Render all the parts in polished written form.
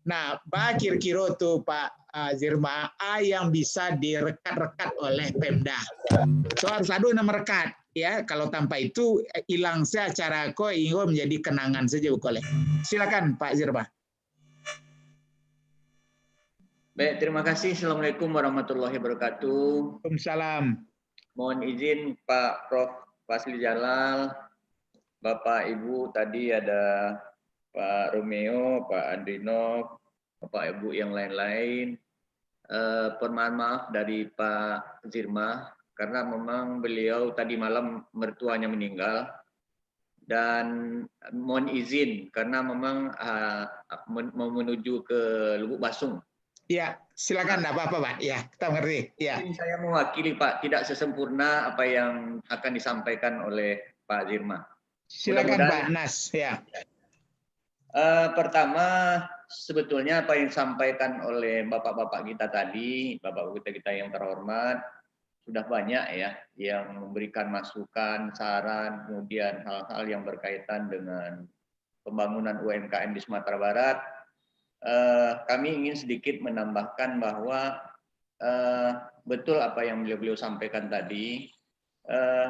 Nah, kira-kira tuh Pak Zirma, yang bisa direkat-rekat oleh Pemda. So harus ada nama rekat, ya. Kalau tanpa itu hilang secara ko ingo menjadi kenangan saja boleh. Silakan Pak Zirma. Baik, terima kasih. Assalamualaikum warahmatullahi wabarakatuh. Waalaikumsalam. Mohon izin Pak Prof. Fazli Jalal, Bapak Ibu tadi ada Pak Romeo, Pak Andrino, Bapak Ibu yang lain-lain. Permohonan maaf dari Pak Zirma karena memang beliau tadi malam mertuanya meninggal dan mohon izin karena memang mau menuju ke Lubuk Basung. Ya, silakan, enggak apa-apa, Pak. Ya, kita ngerti. Ya. Mungkin saya mewakili Pak, tidak sesempurna apa yang akan disampaikan oleh Pak Zirma. Silakan Pak Nas. Ya. Pertama, sebetulnya apa yang disampaikan oleh bapak-bapak kita tadi, bapak-bapak kita yang terhormat, sudah banyak ya yang memberikan masukan, saran, kemudian hal-hal yang berkaitan dengan pembangunan UMKM di Sumatera Barat. Kami ingin sedikit menambahkan bahwa betul apa yang beliau sampaikan tadi.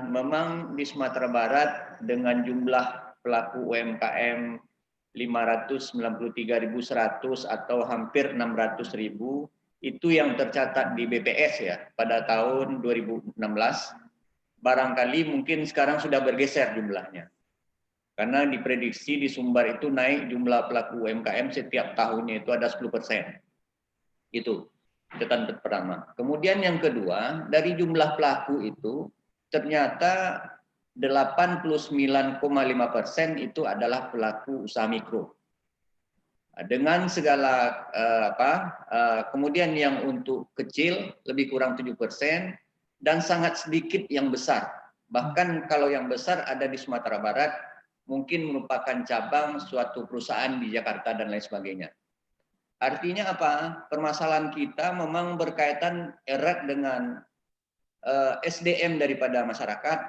Memang di Sumatera Barat dengan jumlah pelaku UMKM 593.100 atau hampir 600.000 itu yang tercatat di BPS ya pada tahun 2016. Barangkali mungkin sekarang sudah bergeser jumlahnya. Karena diprediksi di Sumbar itu naik jumlah pelaku UMKM setiap tahunnya itu ada 10%. Itu catatan pertama. Kemudian yang kedua, dari jumlah pelaku itu ternyata 89,5% itu adalah pelaku usaha mikro. Dengan segala kemudian yang untuk kecil lebih kurang 7% dan sangat sedikit yang besar. Bahkan kalau yang besar ada di Sumatera Barat, mungkin merupakan cabang suatu perusahaan di Jakarta dan lain sebagainya. Artinya apa? Permasalahan kita memang berkaitan erat dengan SDM daripada masyarakat,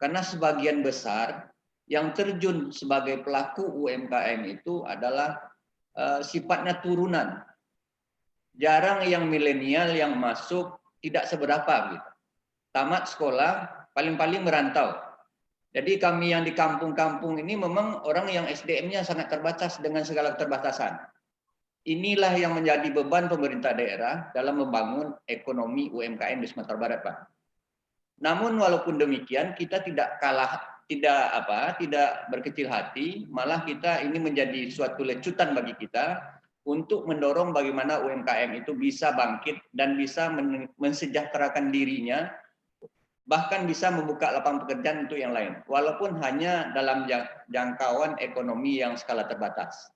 karena sebagian besar yang terjun sebagai pelaku UMKM itu adalah sifatnya turunan. Jarang yang milenial yang masuk, tidak seberapa gitu. Tamat sekolah, paling-paling merantau. Jadi kami yang di kampung-kampung ini memang orang yang SDM-nya sangat terbatas dengan segala keterbatasan. Inilah yang menjadi beban pemerintah daerah dalam membangun ekonomi UMKM di Sumatera Barat, Pak. Namun walaupun demikian kita tidak berkecil hati, malah kita ini menjadi suatu lecutan bagi kita untuk mendorong bagaimana UMKM itu bisa bangkit dan bisa mensejahterakan dirinya, bahkan bisa membuka lapangan pekerjaan untuk yang lain, walaupun hanya dalam jangkauan ekonomi yang skala terbatas.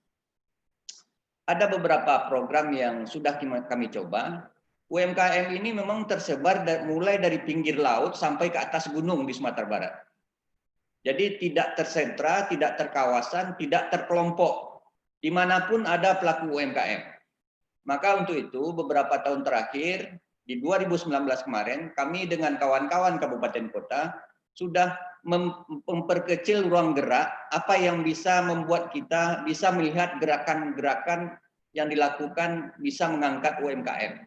Ada beberapa program yang sudah kami coba. UMKM ini memang tersebar mulai dari pinggir laut sampai ke atas gunung di Sumatera Barat. Jadi tidak tersentra, tidak terkawasan, tidak terkelompok. Dimanapun ada pelaku UMKM. Maka untuk itu beberapa tahun terakhir, di 2019 kemarin, kami dengan kawan-kawan kabupaten kota sudah memperkecil ruang gerak, apa yang bisa membuat kita bisa melihat gerakan-gerakan yang dilakukan bisa mengangkat UMKM.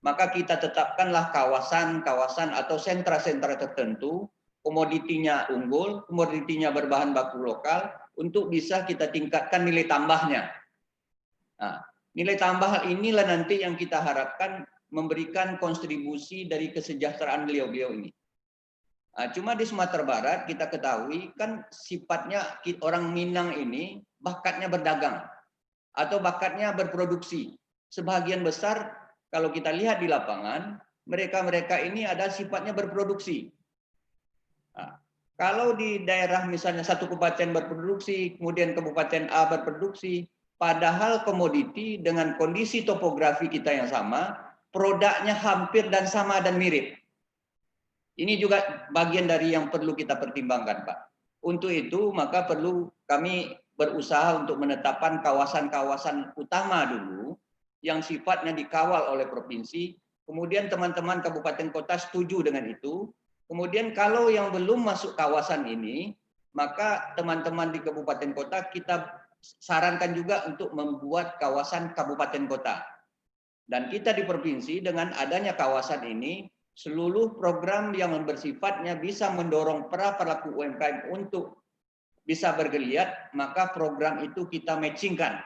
Maka kita tetapkanlah kawasan-kawasan atau sentra-sentra tertentu, komoditinya unggul, komoditinya berbahan baku lokal, untuk bisa kita tingkatkan nilai tambahnya. Nah, nilai tambah inilah nanti yang kita harapkan memberikan kontribusi dari kesejahteraan beliau-beliau ini. Nah, cuma di Sumatera Barat kita ketahui kan sifatnya orang Minang ini bakatnya berdagang atau bakatnya berproduksi. Sebagian besar kalau kita lihat di lapangan, mereka-mereka ini ada sifatnya berproduksi. Nah, kalau di daerah misalnya satu kabupaten berproduksi, kemudian kabupaten A berproduksi, padahal komoditi dengan kondisi topografi kita yang sama, produknya hampir dan sama dan mirip. Ini juga bagian dari yang perlu kita pertimbangkan, Pak. Untuk itu, maka perlu kami berusaha untuk menetapkan kawasan-kawasan utama dulu, yang sifatnya dikawal oleh provinsi, kemudian teman-teman kabupaten kota setuju dengan itu, kemudian kalau yang belum masuk kawasan ini, maka teman-teman di kabupaten kota kita sarankan juga untuk membuat kawasan kabupaten kota. Dan kita di provinsi dengan adanya kawasan ini, seluruh program yang bersifatnya bisa mendorong para pelaku UMKM untuk bisa bergeliat, maka program itu kita matchingkan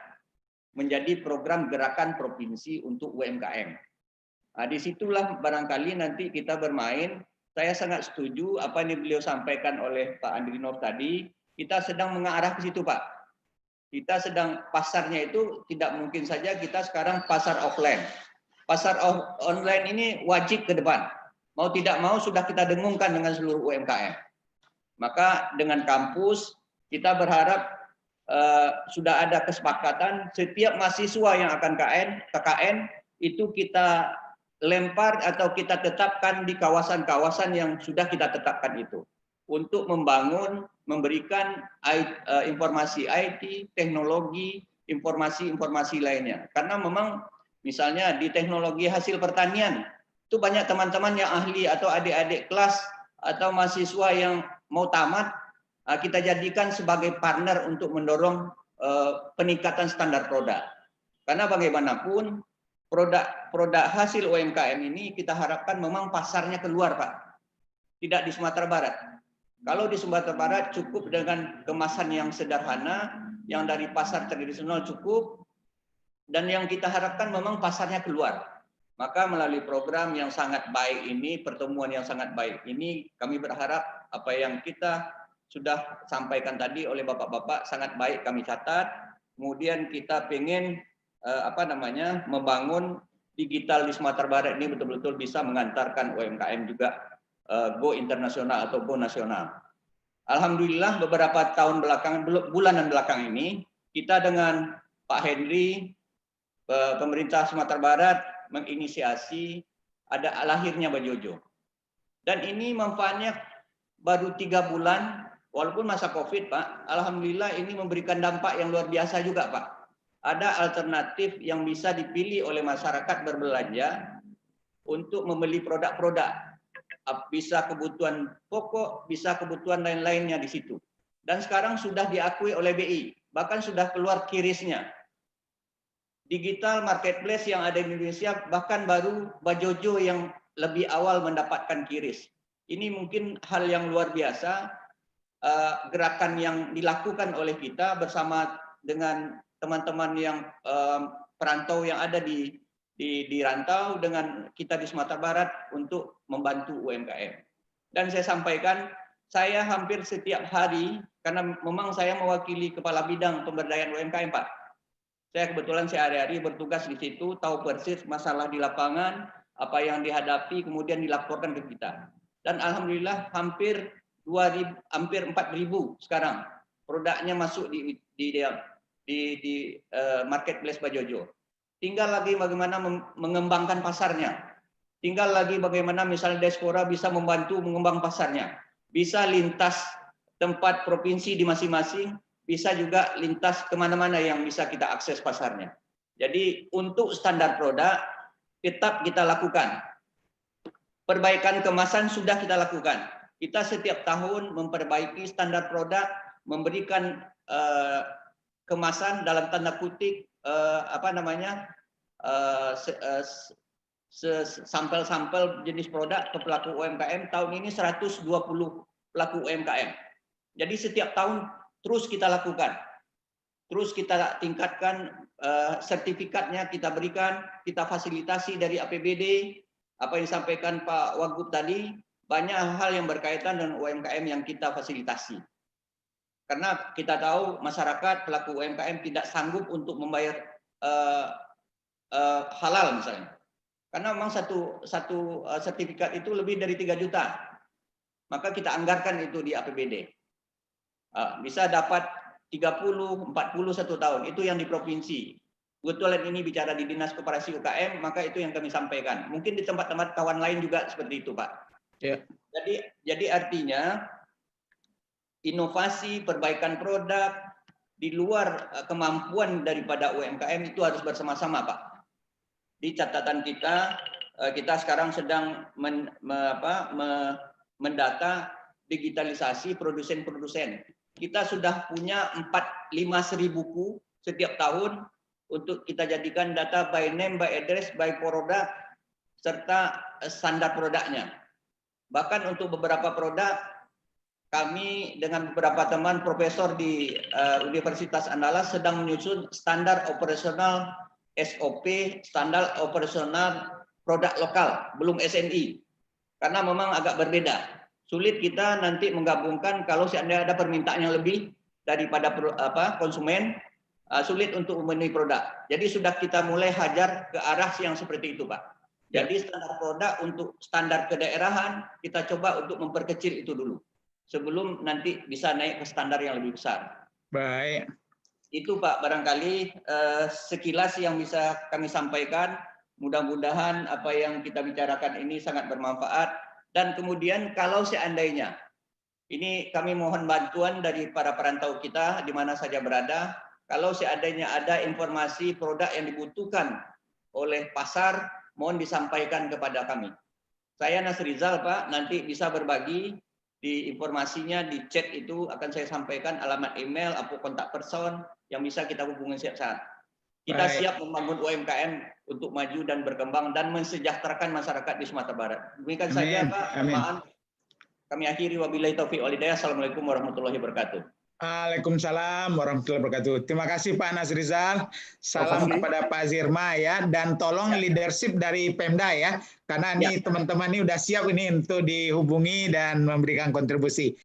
menjadi program gerakan provinsi untuk UMKM. Nah, disitulah barangkali nanti kita bermain. Saya sangat setuju apa yang beliau sampaikan oleh Pak Andri Nur tadi. Kita sedang mengarah ke situ, Pak. Kita sedang pasarnya itu tidak mungkin saja kita sekarang pasar offline. Pasar online ini wajib ke depan. Mau tidak mau sudah kita dengungkan dengan seluruh UMKM. Maka dengan kampus kita berharap sudah ada kesepakatan setiap mahasiswa yang akan KKN itu kita lempar atau kita tetapkan di kawasan-kawasan yang sudah kita tetapkan itu untuk membangun, memberikan informasi IT, teknologi, informasi-informasi lainnya. Karena memang misalnya di teknologi hasil pertanian itu banyak teman-teman yang ahli atau adik-adik kelas atau mahasiswa yang mau tamat, kita jadikan sebagai partner untuk mendorong peningkatan standar produk. Karena bagaimanapun produk hasil UMKM ini kita harapkan memang pasarnya keluar, Pak. Tidak di Sumatera Barat. Kalau di Sumatera Barat cukup dengan kemasan yang sederhana, yang dari pasar tradisional cukup, dan yang kita harapkan memang pasarnya keluar. Maka melalui program yang sangat baik ini, pertemuan yang sangat baik ini, kami berharap apa yang kita sudah sampaikan tadi oleh bapak-bapak sangat baik kami catat. Kemudian kita pengen membangun digital di Sumatera Barat ini betul-betul bisa mengantarkan UMKM juga go internasional atau go nasional. Alhamdulillah beberapa tahun belakang, bulanan belakang ini kita dengan Pak Henry, pemerintah Sumatera Barat menginisiasi ada lahirnya Bajojo. Dan ini manfaatnya baru 3 bulan, walaupun masa COVID, Pak. Alhamdulillah ini memberikan dampak yang luar biasa juga, Pak. Ada alternatif yang bisa dipilih oleh masyarakat berbelanja untuk membeli produk-produk. Bisa kebutuhan pokok, bisa kebutuhan lain-lainnya di situ. Dan sekarang sudah diakui oleh BI, bahkan sudah keluar kirisnya. Digital marketplace yang ada di Indonesia, bahkan baru Bajojo yang lebih awal mendapatkan kiris. Ini mungkin hal yang luar biasa, gerakan yang dilakukan oleh kita bersama dengan teman-teman yang perantau yang ada di rantau dengan kita di Sumatera Barat untuk membantu UMKM. Dan saya sampaikan, saya hampir setiap hari, karena memang saya mewakili Kepala Bidang Pemberdayaan UMKM, Pak. Saya kebetulan sehari-hari bertugas di situ, tahu persis masalah di lapangan, apa yang dihadapi, kemudian dilaporkan ke kita. Dan alhamdulillah hampir 4.000 sekarang produknya masuk di marketplace Bajojo. Tinggal lagi bagaimana mengembangkan pasarnya. Tinggal lagi bagaimana misalnya diaspora bisa membantu mengembang pasarnya. Bisa lintas tempat provinsi di masing-masing, bisa juga lintas kemana-mana yang bisa kita akses pasarnya. Jadi untuk standar produk tetap kita lakukan. Perbaikan kemasan sudah kita lakukan. Kita setiap tahun memperbaiki standar produk, memberikan kemasan dalam tanda kutip sampel-sampel jenis produk ke pelaku UMKM. Tahun ini 120 pelaku UMKM. Jadi setiap tahun terus kita lakukan. Terus kita tingkatkan sertifikatnya, kita berikan, kita fasilitasi dari APBD. Apa yang disampaikan Pak Wagub tadi, banyak hal yang berkaitan dengan UMKM yang kita fasilitasi. Karena kita tahu masyarakat pelaku UMKM tidak sanggup untuk membayar halal misalnya. Karena memang satu sertifikat itu lebih dari 3 juta. Maka kita anggarkan itu di APBD. Bisa dapat 30, 40 1 tahun. Itu yang di provinsi. Kebetulan ini bicara di Dinas Koperasi UKM, maka itu yang kami sampaikan. Mungkin di tempat-tempat kawan lain juga seperti itu, Pak. Ya. Jadi artinya inovasi, perbaikan produk di luar kemampuan daripada UMKM itu harus bersama-sama, Pak. Di catatan kita sekarang sedang mendata digitalisasi produsen-produsen. kita sudah punya 4-5 buku setiap tahun untuk kita jadikan data by name, by address, by product, serta standar produknya. Bahkan untuk beberapa produk, kami dengan beberapa teman profesor di Universitas Andalas sedang menyusun standar operasional SOP, standar operasional produk lokal, belum SNI. Karena memang agak berbeda. Sulit kita nanti menggabungkan kalau seandainya ada permintaan yang lebih daripada konsumen, sulit untuk memenuhi produk. Jadi sudah kita mulai hajar ke arah yang seperti itu, Pak. Jadi standar produk untuk standar kedaerahan, kita coba untuk memperkecil itu dulu. Sebelum nanti bisa naik ke standar yang lebih besar. Baik. Itu Pak, barangkali sekilas yang bisa kami sampaikan. Mudah-mudahan apa yang kita bicarakan ini sangat bermanfaat. Dan kemudian kalau seandainya, ini kami mohon bantuan dari para perantau kita di mana saja berada. Kalau seandainya ada informasi produk yang dibutuhkan oleh pasar, mohon disampaikan kepada kami. Saya Nasrizal, Pak, nanti bisa berbagi di informasinya di chat itu akan saya sampaikan alamat email atau kontak person yang bisa kita hubungi setiap saat. Kita siap membangun UMKM untuk maju dan berkembang dan mensejahterakan masyarakat di Sumatera Barat. Demikian saja, Pak. Mohon kami akhiri, wabillahi taufiq wal hidayah. Assalamualaikum warahmatullahi wabarakatuh. Waalaikumsalam warahmatullahi wabarakatuh. Terima kasih Pak Nasrizal. Salam kepada Pak Zirma ya, dan tolong leadership dari Pemda ya, karena ini teman-teman ini udah siap ini untuk dihubungi dan memberikan kontribusi.